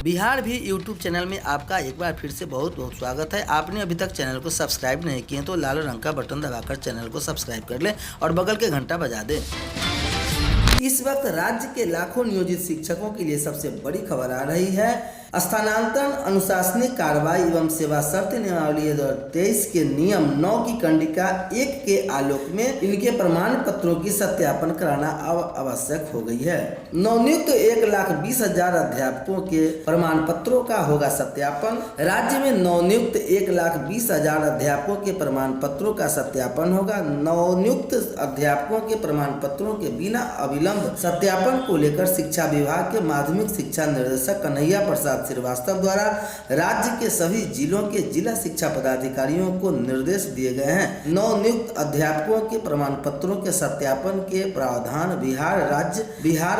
बिहार भी YouTube channel में आपका एक बार फिर से बहुत बहुत स्वागत है। आपने अभी तक चैनल को सब्सक्राइब नहीं किए तो लाल रंग का बटन दबाकर चैनल को सब्सक्राइब कर लें और बगल के घंटा बजा दें। इस वक्त राज्य के लाखों नियोजित शिक्षकों के लिए सबसे बड़ी खबर आ रही है। स्थानांतरण, अनुशासनिक कार्रवाई एवं सेवा शर्त नियमावली 2023 के नियम 9 की कंडिका 1 के आलोक में इनके प्रमाण पत्रों की सत्यापन कराना अब आवश्यक हो गई है। नवनियुक्त 1,20,000 अध्यापकों के प्रमाण पत्रों का होगा सत्यापन। राज्य में नवनियुक्त 1,20,000 अध्यापकों के प्रमाण पत्रों का सत्यापन होगा। नवनियुक्त अध्यापकों के प्रमाण पत्रों के बिना अविलंब सत्यापन को लेकर शिक्षा विभाग के माध्यमिक शिक्षा निर्देशक कन्हैया प्रसाद श्रीवास्तव द्वारा राज्य के सभी जिलों के जिला शिक्षा पदाधिकारियों को निर्देश दिए गए हैं। नवनियुक्त अध्यापकों के प्रमाण पत्रों के सत्यापन के प्रावधान बिहार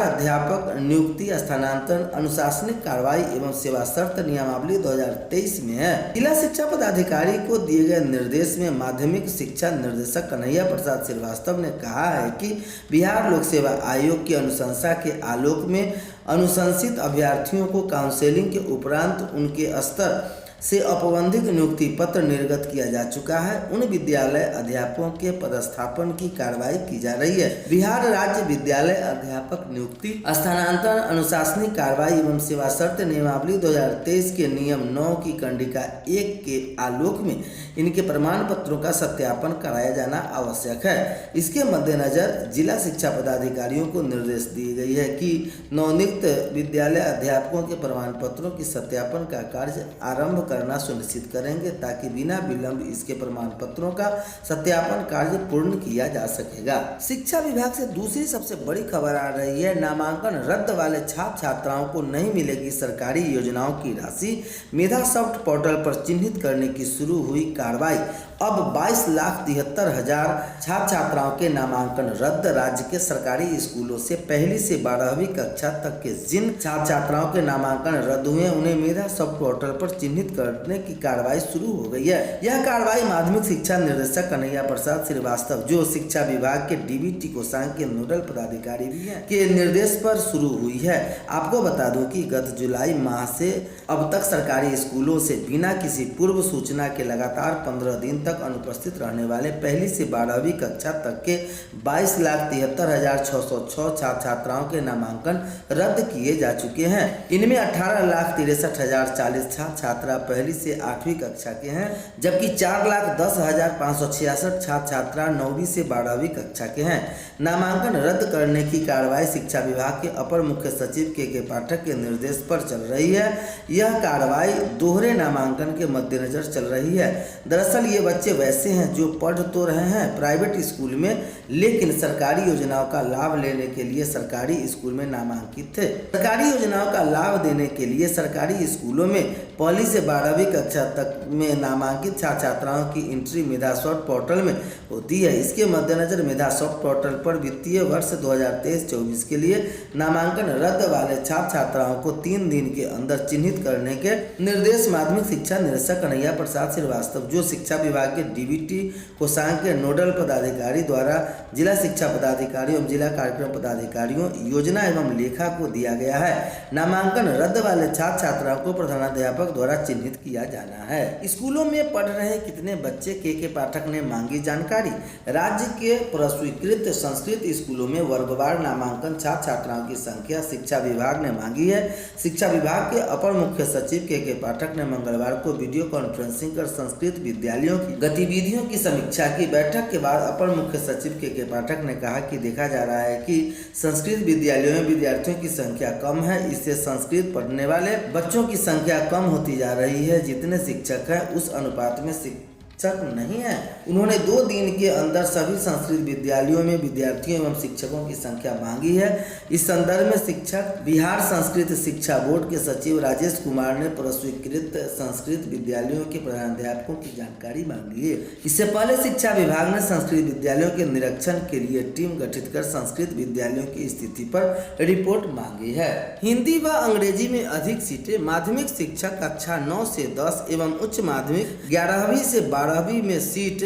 अध्यापक नियुक्ति, स्थानांतरण, अनुशासनिक कार्रवाई एवं सेवा शर्त नियमावली 2023 में है। जिला शिक्षा पदाधिकारी को दिए गए निर्देश में माध्यमिक शिक्षा निर्देशक कन्हैया प्रसाद श्रीवास्तव ने कहा है कि बिहार लोक सेवा आयोग की अनुशंसा के आलोक में अनुशंसित अभ्यर्थियों को काउंसलिंग के उपरांत उनके स्तर से औपबंधिक नियुक्ति पत्र निर्गत किया जा चुका है। उन विद्यालय अध्यापकों के पदस्थापन की कार्रवाई की जा रही है। बिहार राज्य विद्यालय अध्यापक नियुक्ति, स्थानांतरण, अनुशासनिक कार्रवाई एवं सेवा शर्त नियमावली 2023 के नियम 9 की कंडिका 1 के आलोक में इनके प्रमाण पत्रों का सत्यापन कराया जाना आवश्यक है। इसके मद्देनजर जिला शिक्षा पदाधिकारियों को निर्देश दी गई है कि नवनियुक्त विद्यालय अध्यापकों के प्रमाण पत्रों की सत्यापन का कार्य आरंभ करना सुनिश्चित करेंगे ताकि बिना विलंब इसके प्रमाण पत्रों का सत्यापन कार्य पूर्ण किया जा सकेगा। शिक्षा विभाग से दूसरी सबसे बड़ी खबर आ रही है। नामांकन रद्द वाले छात्र छात्राओं को नहीं मिलेगी सरकारी योजनाओं की राशि। मेधा सॉफ्ट पोर्टल पर चिन्हित करने की शुरू हुई कार्रवाई। अब 22,73,000 छात्र छात्राओं के नामांकन रद्द। राज्य के सरकारी स्कूलों से पहली से 12वीं कक्षा तक के जिन छात्र छात्राओं के नामांकन रद्द हुए उन्हें मेधा सॉफ्ट पोर्टल पर चिन्हित करने की कार्रवाई शुरू हो गई है। यह कार्रवाई माध्यमिक शिक्षा निर्देशक कन्हैया प्रसाद श्रीवास्तव, जो शिक्षा विभाग के डीबीटी कोषांग के नोडल पदाधिकारी भी हैं, के निर्देश पर शुरू हुई है। आपको बता दूं कि गत जुलाई माह से अब तक सरकारी स्कूलों से बिना किसी पूर्व सूचना के लगातार 15 दिन तक अनुपस्थित रहने वाले पहली से 12वीं कक्षा तक के 22,73,606 छात्र छात्राओं के नामांकन रद्द किए जा चुके हैं। इनमें 18,63,040 छात्र छात्रा पहली से 8वीं कक्षा के हैं, जबकि 4,10,566 छात्र छात्रा 9वीं से 12वीं कक्षा के हैं। नामांकन रद्द करने की कार्रवाई शिक्षा विभाग के अपर मुख्य सचिव के पाठक के निर्देश पर चल रही है। यह कार्रवाई दोहरे नामांकन के मद्देनजर चल रही है। दरअसल ये बच्चे वैसे हैं जो पढ़ तो रहे हैं प्राइवेट स्कूल में, लेकिन सरकारी योजनाओं का लाभ लेने के लिए सरकारी स्कूल में नामांकित थे। सरकारी योजनाओं का लाभ देने के लिए सरकारी स्कूलों में पहली से 12वीं कक्षा तक में नामांकित छात्र छात्राओं की एंट्री मेधा सॉफ्ट पोर्टल में होती है। इसके मद्देनजर मेधा सॉफ्ट पोर्टल पर वित्तीय वर्ष 2023-24 के लिए नामांकन रद्द वाले छात्र छात्राओं को 3 दिन के अंदर चिन्हित करने के निर्देश माध्यमिक शिक्षा निदेशक कन्हैया प्रसाद श्रीवास्तव, जो शिक्षा विभाग के डीबीटी कोषांग के नोडल पदाधिकारी द्वारा जिला शिक्षा पदाधिकारियों एवं जिला कार्यक्रम पदाधिकारियों, योजना एवं लेखा को दिया गया है। नामांकन रद्द वाले छात्र छात्राओं को प्रधानाध्यापक द्वारा चिन्हित किया जाना है। स्कूलों में पढ़ रहे कितने बच्चे के पाठक ने मांगी जानकारी। राज्य के पुरस्कृत संस्कृत स्कूलों में वर्गवार नामांकन छात्र छात्राओं की संख्या शिक्षा विभाग ने मांगी है। शिक्षा विभाग के अपर मुख्य सचिव के पाठक ने मंगलवार को वीडियो कॉन्फ्रेंसिंग कर संस्कृत विद्यालयों की गतिविधियों की समीक्षा की। बैठक के बाद अपर मुख्य सचिव के पाठक ने कहा कि देखा जा रहा है कि संस्कृत विद्यालयों में विद्यार्थियों की संख्या कम है। इससे संस्कृत पढ़ने वाले बच्चों की संख्या कम होती जा रही है। जितने शिक्षक हैं उस अनुपात में शिक्षक नहीं है। उन्होंने 2 दिन के अंदर सभी संस्कृत विद्यालयों में विद्यार्थियों एवं शिक्षकों की संख्या मांगी है। इस संदर्भ में शिक्षक बिहार संस्कृत शिक्षा बोर्ड के सचिव राजेश कुमार ने पुरस्कृत संस्कृत विद्यालयों के प्रधानाध्यापकों की जानकारी मांगी है। इससे पहले शिक्षा विभाग ने संस्कृत विद्यालयों के निरीक्षण के लिए टीम गठित कर संस्कृत विद्यालयों की स्थिति पर रिपोर्ट मांगी है। हिंदी व अंग्रेजी में अधिक सीटें। माध्यमिक शिक्षक कक्षा 9 से 10 एवं उच्च माध्यमिक 11वीं से 12वीं में सीट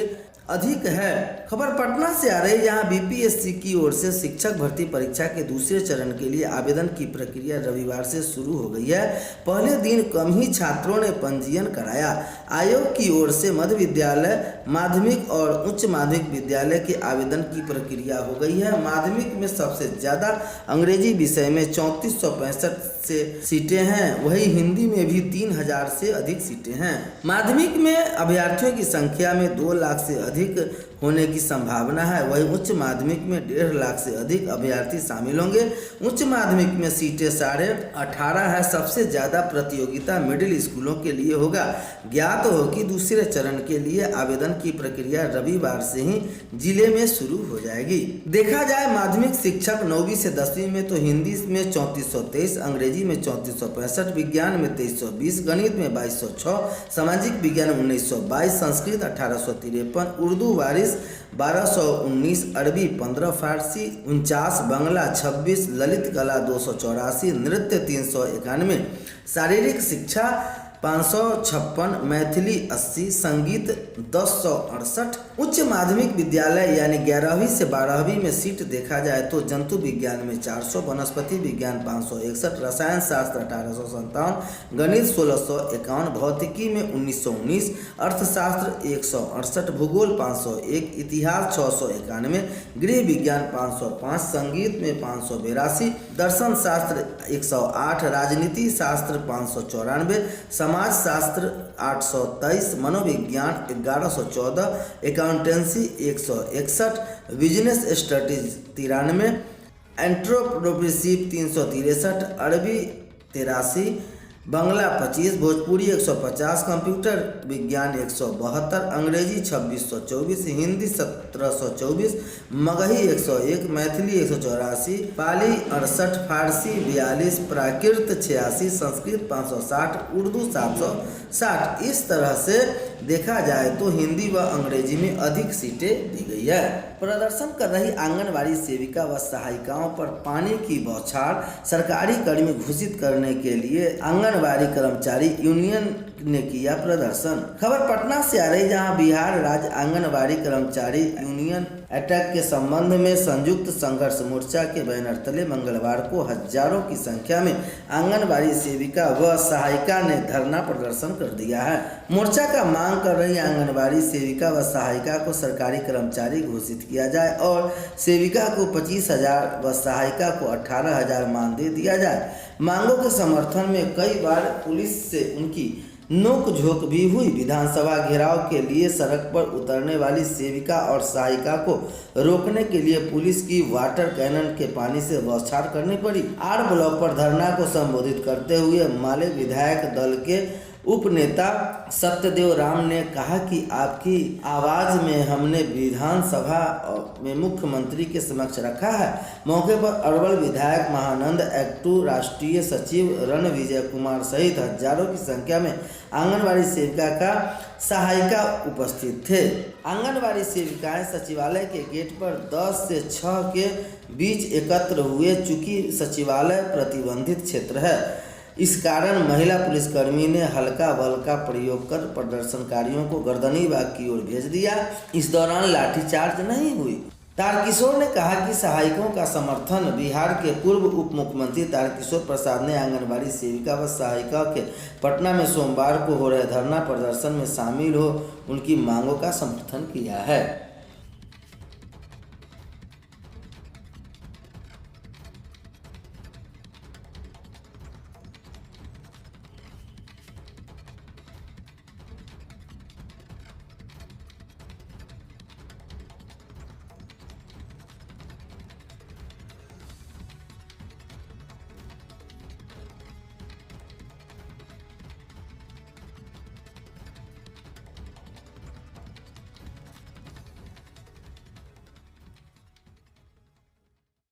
अधिक है। खबर पटना से आ रही है, जहां बीपीएससी की ओर से शिक्षक भर्ती परीक्षा के दूसरे चरण के लिए आवेदन की प्रक्रिया रविवार से शुरू हो गई है। पहले दिन कम ही छात्रों ने पंजीयन कराया। आयोग की ओर से मध्य विद्यालय, माध्यमिक और उच्च माध्यमिक विद्यालय के आवेदन की प्रक्रिया हो गई है। माध्यमिक में सबसे ज़्यादा अंग्रेजी विषय में 3465 से सीटें हैं, वहीं हिंदी में भी 3000 से अधिक सीटें हैं। माध्यमिक में अभ्यर्थियों की संख्या में 2 लाख से अधिक होने की संभावना है। वहीं उच्च माध्यमिक में 1.5 लाख से अधिक अभ्यर्थी शामिल होंगे। उच्च माध्यमिक में सीटें 18.5 है। सबसे ज़्यादा प्रतियोगिता मिडिल स्कूलों के लिए होगा। ज्ञात हो कि दूसरे चरण के लिए आवेदन की प्रक्रिया रविवार से ही जिले में शुरू हो जाएगी। देखा जाए माध्यमिक शिक्षक 9वीं से 10वीं में तो हिंदी में 3423, अंग्रेजी में 3465, विज्ञान में 2320, गणित में 2206, सामाजिक विज्ञान 1922, संस्कृत 1853, उर्दू वारिस 1219, अरबी 15, फारसी 49, बांग्ला 26, ललित कला 284, नृत्य 391, शारीरिक शिक्षा 556, मैथिली 80, संगीत 1068। उच्च माध्यमिक विद्यालय यानी 11वीं से 12वीं में सीट देखा जाए तो जंतु विज्ञान में 400, वनस्पति विज्ञान 561, रसायन शास्त्र 1857, गणित 1651, भौतिकी में 1919, अर्थशास्त्र 168, भूगोल 501, इतिहास 691, गृह विज्ञान 505, संगीत में 582, दर्शन शास्त्र 108, राजनीति शास्त्र 594, समाज शास्त्र 823, मनोविज्ञान 1114, अकाउंटेंसी 161, बिजनेस स्टडीज 93, एंट्रोप्रेन्योरशिप 363, अरबी 83, बांग्ला 25, भोजपुरी 150, कंप्यूटर विज्ञान 172, अंग्रेजी 2624, हिंदी 1724, मगही 101, मैथिली 184, पाली 68, फारसी 42, प्राकृत 86, संस्कृत 560, उर्दू 760। इस तरह से देखा जाए तो हिंदी व अंग्रेजी में अधिक सीटें दी गई है। प्रदर्शन कर रही आंगनबाड़ी सेविका व सहायिकाओं पर पानी की बौछार, सरकारी कर्मी घोषित करने के लिए आंगनबाड़ी कर्मचारी यूनियन ने किया प्रदर्शन। खबर पटना से आ रही, जहां बिहार राज्य आंगनबाड़ी कर्मचारी यूनियन अटैक के संबंध में संयुक्त संघर्ष मोर्चा के बैनर तले मंगलवार को हजारों की संख्या में आंगनबाड़ी सेविका व सहायिका ने धरना प्रदर्शन कर दिया है। मोर्चा का मांग कर रही आंगनबाड़ी सेविका व सहायिका को सरकारी कर्मचारी घोषित किया जाए और सेविका को 25,000 व सहायिका को 18,000 मानदेय दिया जाए। मांगों के समर्थन में कई बार पुलिस से उनकी नोकझोंक भी हुई। विधानसभा घेराव के लिए सड़क पर उतरने वाली सेविका और सहायिका को रोकने के लिए पुलिस की वाटर कैनन के पानी से बौछार करनी पड़ी। आर ब्लॉक पर धरना को संबोधित करते हुए माले विधायक दल के उपनेता सत्यदेव राम ने कहा कि आपकी आवाज़ में हमने विधानसभा में मुख्यमंत्री के समक्ष रखा है। मौके पर अरवल विधायक महानंद, एक्टू राष्ट्रीय सचिव रणविजय कुमार सहित हजारों की संख्या में आंगनबाड़ी सेविका का सहायिका उपस्थित थे। आंगनबाड़ी सेविकाएं सचिवालय के गेट पर 10 से 6 के बीच एकत्र हुए। चूंकि सचिवालय प्रतिबंधित क्षेत्र है, इस कारण महिला पुलिसकर्मी ने हल्का बल का प्रयोग कर प्रदर्शनकारियों को गर्दनीबाग की ओर भेज दिया। इस दौरान लाठीचार्ज नहीं हुई। तारकिशोर ने कहा कि सहायकों का समर्थन बिहार के पूर्व उप मुख्यमंत्री तारकिशोर प्रसाद ने आंगनबाड़ी सेविका व सहायिका के पटना में सोमवार को हो रहे धरना प्रदर्शन में शामिल हो उनकी मांगों का समर्थन किया है।